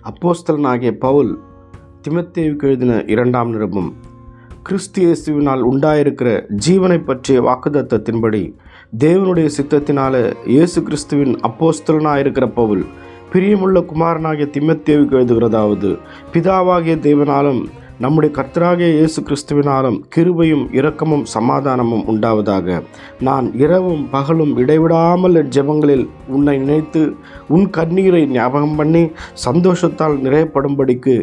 அப்போஸ்தலனாகிய பவுல் தீமோத்தேயுவுக்கு எழுதின 2ஆம் நிருபம். கிறிஸ்து இயேசுவினால் உண்டாயிருக்கிற ஜீவனை பற்றிய வாக்குத்தத்தத்தின்படி தேவனுடைய சித்தத்தினால இயேசு கிறிஸ்துவின் அப்போஸ்தலனாயிருக்கிற பவுல் பிரியமுள்ள குமாரனாகிய தீமோத்தேயுவுக்கு எழுதுகிறதாவது: பிதாவாகிய தேவனாலும் நம்முடைய கர்த்தராகிய இயேசு கிறிஸ்துவினாலும் கிருபையும் இரக்கமும் சமாதானமும் உண்டாவதாக. நான் இரவும் பகலும் இடைவிடாமல் என் ஜெபங்களில் உன்னை நினைத்து உன் கண்ணீரை ஞாபகம் பண்ணி சந்தோஷத்தால் நிறையப்படும்படிக்கு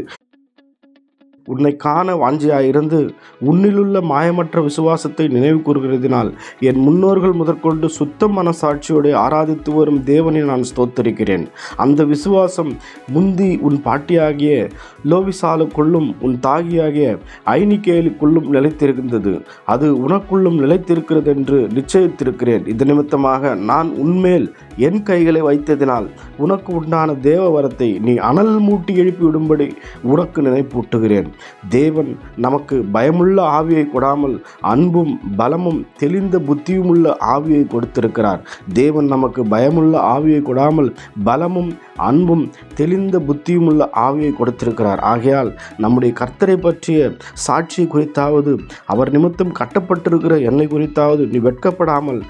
உன்னை காண வாஞ்சியாயிருந்து உன்னிலுள்ள மாயமற்ற விசுவாசத்தை நினைவு கூறுகிறதினால் என் முன்னோர்கள் முதற்கொண்டு சுத்த மனசாட்சியோடு ஆராதித்து வரும் தேவனை நான் ஸ்தோத்தரிக்கிறேன். அந்த விசுவாசம் முந்தி உன் பாட்டியாகிய லோவிசாலுக்குள்ளும் உன் தாகியாகிய ஐனிகேலுக்குள்ளும் நிலைத்திருந்தது. அது உனக்குள்ளும் நிலைத்திருக்கிறது என்று நிச்சயித்திருக்கிறேன். இது நிமித்தமாக நான் உன்மேல் என் கைகளை வைத்ததினால் உனக்கு உண்டான தேவ வரத்தை நீ அனல் மூட்டி எழுப்பி விடும்படி உனக்கு நினைப்பூட்டுகிறேன். தேவன் நமக்கு பயமுள்ள ஆவியை கொடாமல் அன்பும் பலமும் தெளிந்த புத்தியுமுள்ள ஆவியை கொடுத்திருக்கிறார். தேவன் நமக்கு பயமுள்ள ஆவியை கொடாமல் பலமும் அன்பும் தெளிந்த புத்தியுமுள்ள ஆவியை கொடுத்திருக்கிறார். ஆகையால் நம்முடைய கர்த்தரை பற்றிய சாட்சி குறித்தாவது அவர் நிமித்தம் கட்டப்பட்டிருக்கிற என்னை குறித்தாவது நீ வெட்கப்படாமல்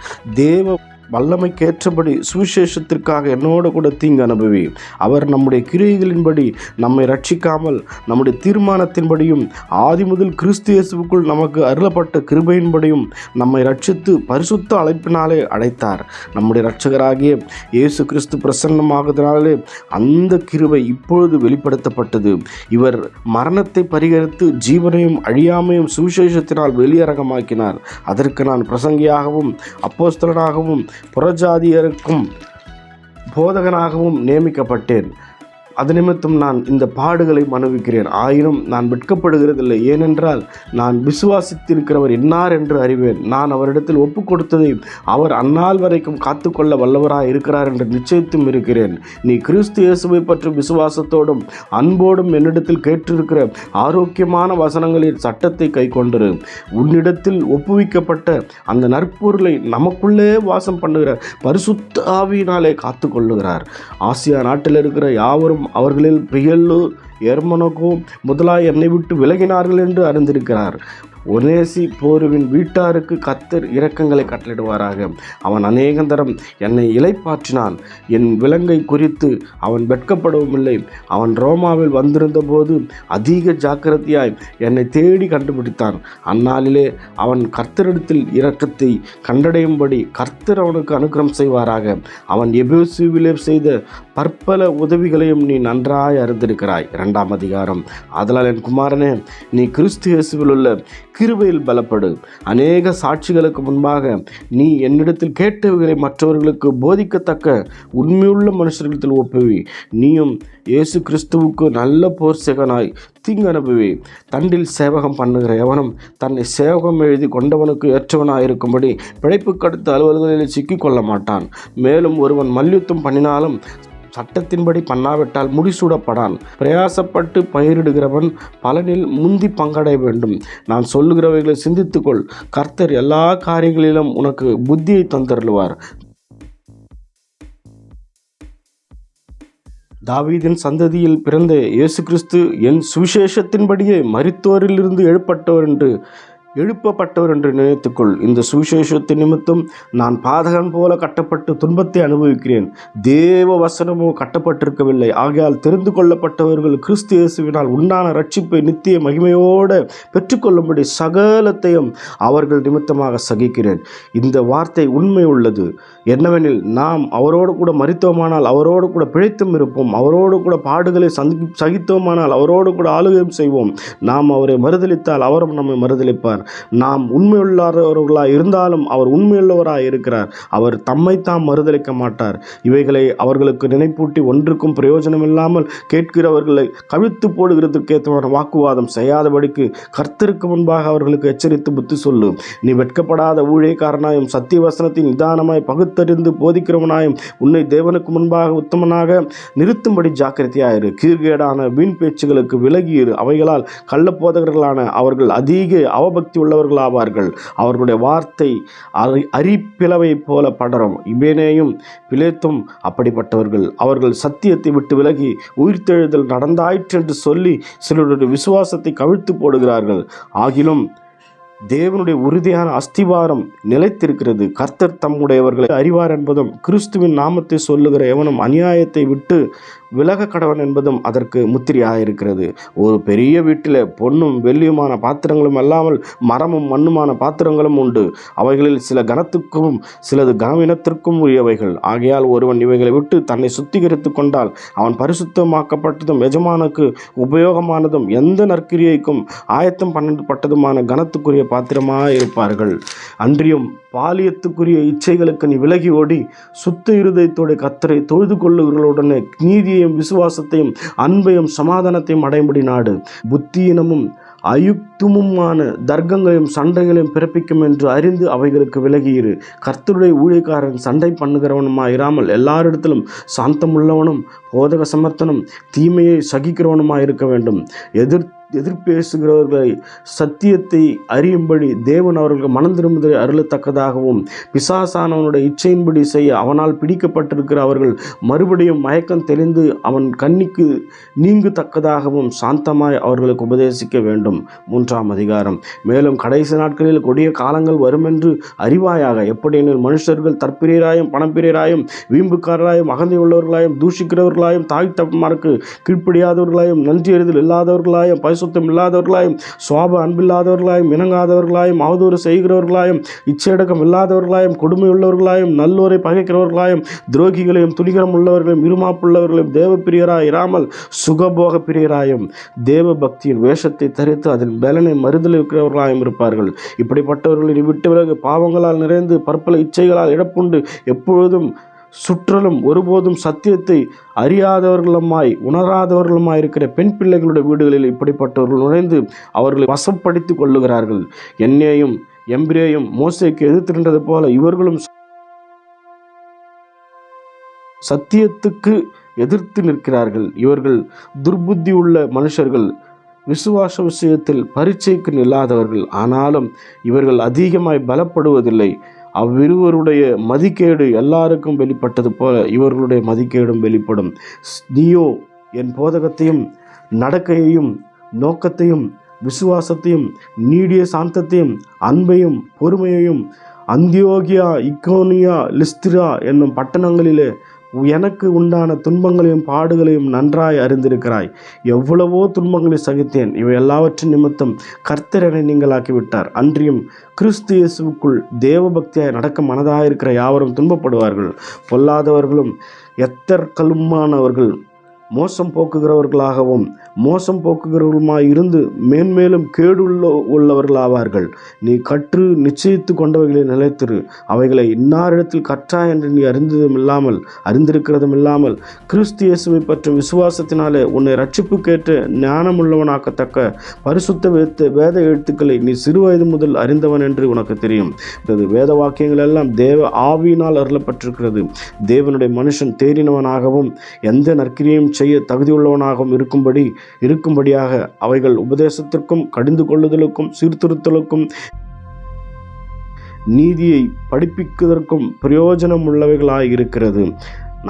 தேவ வல்லமைக்கேற்றபடி சுவிசேஷத்திற்காக என்னோடு கூட தீங்கு அனுபவி. அவர் நம்முடைய கிரியைகளின்படி நம்மை ரட்சிக்காமல் நம்முடைய தீர்மானத்தின்படியும் ஆதி முதல் கிறிஸ்து இயேசுவுக்குள் நமக்கு அருளப்பட்ட கிருபையின்படியும் நம்மை ரட்சித்து பரிசுத்த அழைப்பினாலே அழைத்தார். நம்முடைய இரட்சகராகிய இயேசு கிறிஸ்து பிரசன்னமாகதனாலே அந்த கிருபை இப்பொழுது வெளிப்படுத்தப்பட்டது. இவர் மரணத்தை பரிகரித்து ஜீவனையும் அழியாமையும் சுவிசேஷத்தினால் வெளியரங்கமாக்கினார். அதற்கு நான் பிரசங்கியாகவும் அப்போஸ்தலனாகவும் புறஜாதியருக்கும் போதகனாகவும் நியமிக்கப்பட்டேன். அது நிமித்தம் நான் இந்த பாடுகளை அனுபவிக்கிறேன். ஆயினும் நான் வெட்கப்படுகிறதில்லை. ஏனென்றால் நான் விசுவாசித்திருக்கிறவர் இன்னார் என்று அறிவேன். நான் அவரிடத்தில் ஒப்பு கொடுத்ததை அவர் அந்நாள் வரைக்கும் காத்துக்கொள்ள வல்லவராய் இருக்கிறார் என்று நிச்சயித்தும் இருக்கிறேன். நீ கிறிஸ்து இயேசுவை பற்றி விசுவாசத்தோடும் அன்போடும் என்னிடத்தில் கேட்டிருக்கிற ஆரோக்கியமான வசனங்களின் சட்டத்தை கை கொண்டிரு. உன்னிடத்தில் ஒப்புவிக்கப்பட்ட அந்த நற்பொருளை நமக்குள்ளே வாசம் பண்ணுகிற பரிசுத்த ஆவியினாலே காத்து கொள்ளுகிறார். ஆசியா நாட்டில் இருக்கிற யாவரும் அவர்களில் பிரியல்லு எர்மனோகோ முதலாய் என்னை விட்டு விலகினார்கள் என்று அறிந்திருக்கிறார். ஒனேசி போருவின் வீட்டாருக்கு கர்த்தர் இரக்கங்களை கட்டளிடுவாராக. அவன் அநேகந்தரம் என்னை இளைப்பாற்றினான். என் விலங்கை குறித்து அவன் வெட்கப்படவும் இல்லை. அவன் ரோமாவில் வந்திருந்த போது அதிக ஜாக்கிரதையாய் என்னை தேடி கண்டுபிடித்தான். அந்நாளிலே அவன் கர்த்தரிடத்தில் இரக்கத்தை கண்டடையும்படி கர்த்தர் அவனுக்கு அனுக்கிரகம் செய்வாராக. அவன் எபேசுவிலே செய்த பற்பல உதவிகளையும் நீ நன்றாய் அறிந்திருக்கிறாய். 2ஆம் அதிகாரம். ஆதலால் என் குமாரனே, நீ கிறிஸ்து இயேசுவில் உள்ள கிருபையில் பலப்படு. அநேக சாட்சிகளுக்கு முன்பாக நீ என்னிடத்தில் கேட்டவைகளை மற்றவர்களுக்கு போதிக்கத்தக்க உண்மையுள்ள மனுஷர்களிடத்தில் ஒப்புவி. நீயும் இயேசு கிறிஸ்துவுக்கு நல்ல போர் சேகனாய் தீங்கு அனுபவி. தண்டில் சேவகம் பண்ணுகிற எவனும் தன்னை சேவகம் எழுதி கொண்டவனுக்கு ஏற்றவனாயிருக்கும்படி பிழைப்புக்கு அடுத்த அலுவல்களில் சிக்கிக்கொள்ள மாட்டான். மேலும் ஒருவன் மல்யுத்தம் பண்ணினாலும் சட்டத்தின்படி பண்ணாவிட்டால் முடிசூடப்படான். பிரயாசப்பட்டு பயிரிடுகிறவன் பலனில் முந்தி பங்கடைய வேண்டும். நான் சொல்லுகிறவைகளை சிந்தித்துக்கொள். கர்த்தர் எல்லா காரியங்களிலும் உனக்கு புத்தியை தந்தருளுவார். தாவீதின் சந்ததியில் பிறந்த இயேசு கிறிஸ்து என் சுவிசேஷத்தின்படியே மரித்தோரிலிருந்து எழுப்பப்பட்டவர் என்று நினைத்துக்கொள். இந்த சுவிசேஷத்தின் நிமித்தம் நான் பாதகன் போல கட்டப்பட்டு துன்பத்தை அனுபவிக்கிறேன். தேவ வசனமோ கட்டப்பட்டிருக்கவில்லை. ஆகையால் தெரிந்து கொள்ளப்பட்டவர்கள் கிறிஸ்து இயேசுவினால் உண்டான ரட்சிப்பை நித்திய மகிமையோடு பெற்றுக்கொள்ளும்படி சகலத்தையும் அவர்கள் நிமித்தமாக சகிக்கிறேன். இந்த வார்த்தை உண்மை உள்ளது. என்னவெனில், நாம் அவரோடு கூட மரித்தோமானால் அவரோடு கூட பிழைத்தும் இருப்போம். அவரோடு கூட பாடுகளை சகித்தோமானால் அவரோடு கூட ஆளுகையும் செய்வோம். நாம் அவரை மறுதலித்தால் அவரும் நம்மை மறுதலிப்பார். நாம் உண்மையுள்ளவர்களாய் இருந்தாலும் அவர் உண்மையுள்ளவராய் இருக்கிறார். அவர் தம்மை தாம் மறுதலிக்க மாட்டார். இவைகளை அவர்களுக்கு நினைப்பூட்டி ஒன்றுக்கும் பிரயோஜனம் இல்லாமல் கேட்கிறவர்களை கவிழ்த்து போடுகிறதற்கேற்ற வாக்குவாதம் செய்யாதபடிக்கு கர்த்தருக்கு முன்பாக அவர்களுக்கு எச்சரித்து புத்தி சொல்லு. நீ வெட்கப்படாத ஊழியக்காரனாயும் சத்திய வசனத்தின் நிதானமாய் பகுத்து பகுத்தறிந்து போதிக்கிறவனாயும் உன்னை தேவனுக்கு முன்பாக உத்தமனாக நிறுத்தும்படி ஜாக்கிரதையாயிரு. கீழ்கேடான வீண் பேச்சுகளுக்கு விலகியிரு. அவைகளால் கள்ளப்போதகர்களான அவர்கள் அதிக அவபக்தி உள்ளவர்களாவார்கள். அவர்களுடைய வார்த்தை அரிப்பிளவை போல படரும். இபேனேயும் பிலேத்தும் அப்படிப்பட்டவர்கள். அவர்கள் சத்தியத்தை விட்டு விலகி உயிர்த்தெழுதல் நடந்தாயிற்று என்று சொல்லி சிலருடைய விசுவாசத்தை கவிழ்த்து போடுகிறார்கள். ஆகிலும் தேவனுடைய உறுதியான அஸ்திவாரம் நிலைத்திருக்கிறது. கர்த்தர் தம்முடையவர்களை அறிவார் என்பதும் கிறிஸ்துவின் நாமத்தை சொல்லுகிற எவனும் அநியாயத்தை விட்டு விலக கடவன் என்பதும் அதற்கு முத்திரையாயிருக்கிறது. ஒரு பெரிய வீட்டில் பொன்னும் வெள்ளியுமான பாத்திரங்களும் அல்லாமல் மரமும் மண்ணுமான பாத்திரங்களும் உண்டு. அவைகளில் சில கனத்துக்கும் சிலது கனவினத்திற்கும் உரியவைகள். ஆகையால் ஒருவன் இவைகளை விட்டு தன்னை சுத்திகரித்து கொண்டால் அவன் பரிசுத்தமாக்கப்பட்டதும் எஜமானுக்கு உபயோகமானதும் எந்த நற்கிரியைக்கும் ஆயத்தம் பண்ணப்பட்டதுமான கனத்துக்குரிய பாத்திரமாக இருப்பார்கள். அன்றியும் பாலியத்துக்குரிய இச்சைகளுக்கு நீ விலகி ஓடி சுத்த இருதயத்தோட கர்த்தரை தொழுது கொள்ளுகிறவர்களுடனே நீதியையும் விசுவாசத்தையும் அன்பையும் சமாதானத்தையும் அடையும்படி நாடு. புத்தியினமும் அயுக்தமுமான தர்க்கங்களையும் சண்டைகளையும் பிறப்பிக்கும் என்று அறிந்து அவைகளுக்கு விலகியிரு. கர்த்தருடைய ஊழியக்காரன் சண்டை பண்ணுகிறவனுமா இராமல் எல்லாரிடத்திலும் சாந்தமுள்ளவனும் போதக சமர்த்தனும் தீமையை சகிக்கிறவனுமா இருக்க வேண்டும். எதிர்பேசுகிறவர்களை சத்தியத்தை அறியும்படி தேவன் அவர்களுக்கு மனம் திரும்புதலை அருளத்தக்கதாகவும் பிசாசானவனுடைய இச்சையின்படி செய்ய அவனால் பிடிக்கப்பட்டிருக்கிற அவர்கள் மறுபடியும் மயக்கம் தெளிந்து அவன் கண்ணிக்கு நீங்கத்தக்கதாகவும் சாந்தமாய் அவர்களுக்கு உபதேசிக்க வேண்டும். 3ஆம் அதிகாரம். மேலும் கடைசி நாட்களில் கொடிய காலங்கள் வருமென்று அறிவாயாக. எப்படியெனில் மனுஷர்கள் தற்பிரியராயும் பணப்பிரியராயும் வீம்புக்காரராயும் அகந்தை உள்ளவர்களாயும் தூஷிக்கிறவர்களாயும் தாய் தப்பமாருக்கு கீழ்ப்படியாதவர்களாயும் நன்றி அறிதல் இல்லாதவர்களாயும் சுத்தம் இல்லாதவர்களாயும் சுவாப அன்பில்லாதவர்களாயும் இணங்காதவர்களாயும் அவதூறு செய்கிறவர்களாயும் இச்சையடக்கம் இல்லாதவர்களாயும் கொடுமை உள்ளவர்களாயும் நல்லோரை பகைக்கிறவர்களாயும் துரோகிகளையும் துணிகரம் உள்ளவர்களையும் இருமாப்புள்ளவர்களையும் தேவ பிரியராய் இராமல் சுகபோக பிரியராயும் தேவ பக்தியின் வேஷத்தை தரித்து அதன் பலனை மறுதல் இருக்கிறவர்களாயும் இருப்பார்கள். இப்படிப்பட்டவர்களை விட்டு விலகு. பாவங்களால் நிறைந்து பற்பல இச்சைகளால் இடப்புண்டு எப்பொழுதும் சுற்றலும் ஒருபோதும் சத்தியத்தை அறியாதவர்களுமாய் உணராதவர்களுமாய் இருக்கிற பெண் பிள்ளைகளுடைய வீடுகளில் இப்படிப்பட்டவர்கள் நுழைந்து அவர்களை வசப்படுத்திக் கொள்ளுகிறார்கள். என்னையும் எம்பிரேயும் மோசேக்கு எதிர்த்திருந்தது போல இவர்களும் சத்தியத்துக்கு எதிர்த்து நிற்கிறார்கள். இவர்கள் துர்புத்தி உள்ள மனுஷர்கள், விசுவாச விஷயத்தில் பரீட்சைக்கு நில்லாதவர்கள். ஆனாலும் இவர்கள் அதிகமாய் பலப்படுவதில்லை. அவ்விருவருடைய மதிக்கேடு எல்லாருக்கும் வெளிப்பட்டது போல இவர்களுடைய மதிக்கேடும் வெளிப்படும். நீயோ என் போதகத்தையும் நடக்கையையும் நோக்கத்தையும் விசுவாசத்தையும் நீடிய சாந்தத்தையும் அன்பையும் பொறுமையையும் அந்தியோகியா இக்கோனியா லிஸ்திரா என்னும் பட்டணங்களிலே எனக்கு உண்டான துன்பங்களையும் பாடுகளையும் நன்றாய் அறிந்திருக்கிறாய். எவ்வளவோ துன்பங்களை சகித்தேன். இவை எல்லாவற்றின் நிமித்தம் கர்த்தர் என்னை நீங்களாக்கிவிட்டார். அன்றியும் கிறிஸ்து இயேசுவுக்குள் தேவ பக்தியாய் நடக்க மனதாயிருக்கிற யாவரும் துன்பப்படுவார்கள். பொல்லாதவர்களும் எத்தற்கலுமானவர்கள் மோசம் போக்குகிறவர்களாகவும் மோசம் போக்குகிறவர்களுமாய் இருந்து மேன்மேலும் உள்ளவர்களாவார்கள். நீ கற்று நிச்சயித்து கொண்டவைகளை நிலைத்திரு. அவைகளை இன்னாரிடத்தில் கற்றாய் என்று நீ அறிந்திருக்கிறதும் இல்லாமல் கிறிஸ்து இயேசுவை பற்றும் விசுவாசத்தினாலே உன்னை ரட்சிப்புக்கேற்ற ஞானமுள்ளவனாக்கத்தக்க பரிசுத்த வேத எழுத்துக்களை நீ சிறு வயது முதல் அறிந்தவன் என்று உனக்கு தெரியும். வேத வாக்கியங்கள் எல்லாம் தேவ ஆவியினால் அருளப்பட்டிருக்கிறது. தேவனுடைய மனுஷன் தேறினவனாகவும் எந்த நற்கிரியும் செய்ய தகுதியுள்ளவனாகவும் இருக்கும்படியாக அவைகள் உபதேசத்திற்கும் கடிந்து கொள்ளுதலுக்கும் சீர்திருத்தலுக்கும் நீதியை படிப்பிப்பதற்கும் பிரயோஜனம் உள்ளவைகளாய் இருக்கிறது.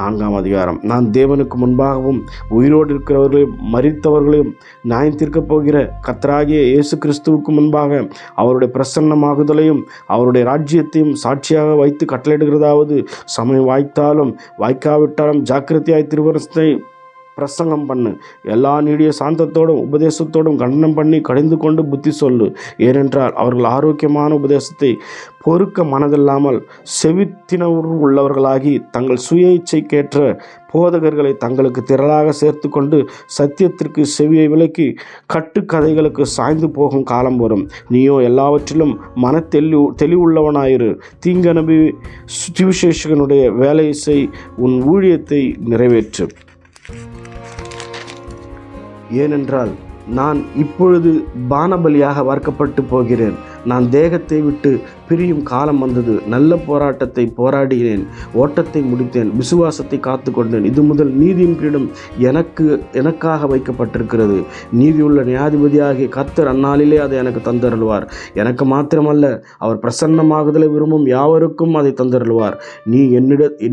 4ஆம் அதிகாரம். நான் தேவனுக்கு முன்பாகவும் உயிரோடு இருக்கிறவர்களையும் மரித்தவர்களையும் நியாயம் தீர்க்கப் போகிற கர்த்தராகிய இயேசு கிறிஸ்துவுக்கு முன்பாக அவருடைய பிரசன்னமாகுதலையும் அவருடைய ராஜ்யத்தையும் சாட்சியாக வைத்து கட்டளையிடுகிறதாவது, சமயம் வாய்த்தாலும் வாய்க்காவிட்டாலும் ஜாக்கிரதையாய் திருவரசத்தை பிரசங்கம் பண்ணு. எல்லா நீடிய சாந்தத்தோடும் உபதேசத்தோடும் கண்டனம் பண்ணி கடிந்து கொண்டு புத்தி சொல்லு. ஏனென்றால் அவர்கள் ஆரோக்கியமான உபதேசத்தை பொறுக்க மனதில்லாமல் செவித்தினவர் உள்ளவர்களாகி தங்கள் சுய இச்சைக்கேற்ற போதகர்களை தங்களுக்கு திரளாக சேர்த்து கொண்டு சத்தியத்திற்கு செவியை விலக்கி கட்டுக்கதைகளுக்கு சாய்ந்து போகும் காலம் வரும். நீயோ எல்லாவற்றிலும் தெளிவுள்ளவனாயிரு. தீங்கனபி சுவிசேஷகனுடைய வேலை செய். உன் ஊழியத்தை நிறைவேற்று. ஏனென்றால் நான் இப்பொழுது பானபலியாக வார்க்கப்பட்டு போகிறேன். நான் தேகத்தை விட்டு பிரியும் காலம் வந்தது. நல்ல போராட்டத்தை போராடினேன், ஓட்டத்தை முடித்தேன், விசுவாசத்தை காத்து கொண்டேன். இது முதல் நீதியின் கிரீடம் எனக்காக வைக்கப்பட்டிருக்கிறது. நீதியுள்ள நியாயாதிபதியாகிய கர்த்தர் அந்நாளிலே அதை எனக்கு தந்தருள்வார். எனக்கு மாத்திரமல்ல, அவர் பிரசன்னமாகுதலை விரும்பும் யாவருக்கும் அதை தந்தருள்வார்.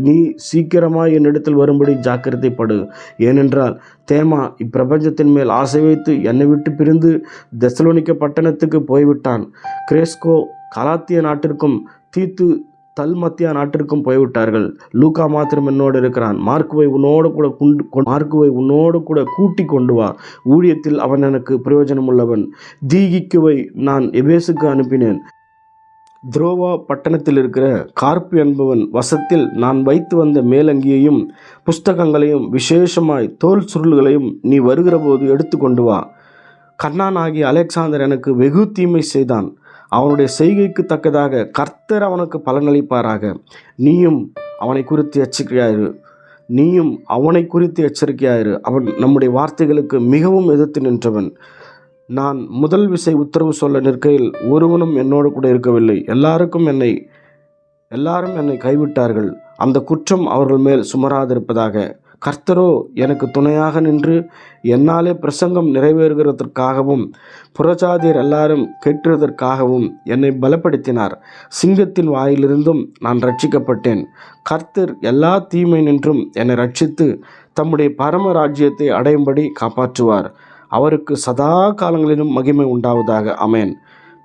நீ சீக்கிரமாய் என்னிடத்தில் வரும்படி ஜாக்கிரதைப்படு. ஏனென்றால் தேமா இப்பிரபஞ்சத்தின் மேல் ஆசை வைத்து என்னை விட்டு பிரிந்து தெசலோனிக்க பட்டணத்துக்கு போய்விட்டான். கிரேஸ்கோ கலாத்திய நாட்டிற்கும் தீத்து தல்மத்தியா நாட்டிற்கும் போய்விட்டார்கள். லூக்கா மாத்திரம் என்னோடு இருக்கிறான். மார்க்குவை உன்னோடு கூட கூட்டி கொண்டு வா. ஊழியத்தில் அவன் எனக்கு பிரயோஜனம் உள்ளவன். தீகிக்குவை நான் எபேசுக்கு அனுப்பினேன். துரோவா பட்டணத்தில் இருக்கிற கார்ப்பு என்பவன் வசத்தில் நான் வைத்து வந்த மேலங்கியையும் புஸ்தகங்களையும் விசேஷமாய் தோல் சுருள்களையும் நீ வருகிற போது எடுத்து கொண்டு வா. கண்ணான் ஆகிய அலெக்சாந்தர் எனக்கு வெகு தீமை செய்தான். அவனுடைய செய்கைக்கு தக்கதாக கர்த்தர் அவனுக்கு பலனளிப்பாராக. நீயும் அவனை குறித்து எச்சரிக்கையாயிரு. அவன் நம்முடைய வார்த்தைகளுக்கு மிகவும் எதிர்த்து நின்றவன். நான் முதல் விசை உத்தரவு சொல்ல நிற்கையில் ஒருவனும் என்னோடு கூட இருக்கவில்லை. எல்லாரும் என்னை கைவிட்டார்கள். அந்த குற்றம் அவர்கள் மேல் சுமராதிருப்பதாக. கர்த்தரோ எனக்கு துணையாக நின்று என்னாலே பிரசங்கம் நிறைவேறுகிறதற்காகவும் புறஜாதியர் எல்லாரும் கேட்கிறதற்காகவும் என்னை பலப்படுத்தினார். சிங்கத்தின் வாயிலிருந்தும் நான் ரட்சிக்கப்பட்டேன். கர்த்தர் எல்லா தீமை நின்றும் என்னை ரட்சித்து தம்முடைய பரம ராஜ்யத்தை அடையும்படி காப்பாற்றுவார். அவருக்கு சதா காலங்களிலும் மகிமை உண்டாவதாக. அமேன்.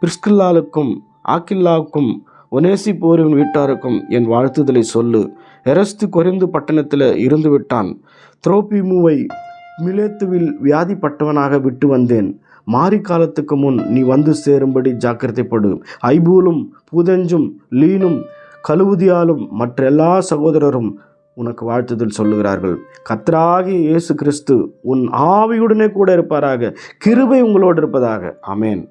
பிரிஸ்கில்லாவுக்கும் ஆக்கில்லாவுக்கும் ஒனேசிப்போரின் வீட்டாருக்கும் என் வாழ்த்துதலை சொல்லு. எரஸ்து கொரிந்து பட்டணத்தில் இருந்து விட்டான். துரோபிமுவை மிலேத்துவில் வியாதிப்பட்டவனாக விட்டு வந்தேன். மாரி காலத்துக்கு முன் நீ வந்து சேரும்படி ஜாக்கிரதைப்படு. ஐபூலும் பூதெஞ்சும் லீனும் கலுவுதியாலும் மற்ற எல்லா சகோதரரும் உனக்கு வாழ்த்துதல் சொல்லுகிறார்கள். கர்த்தராகிய இயேசு கிறிஸ்து உன் ஆவியுடனே கூட இருப்பாராக. கிருபை உங்களோடு இருப்பதாக. ஆமேன்.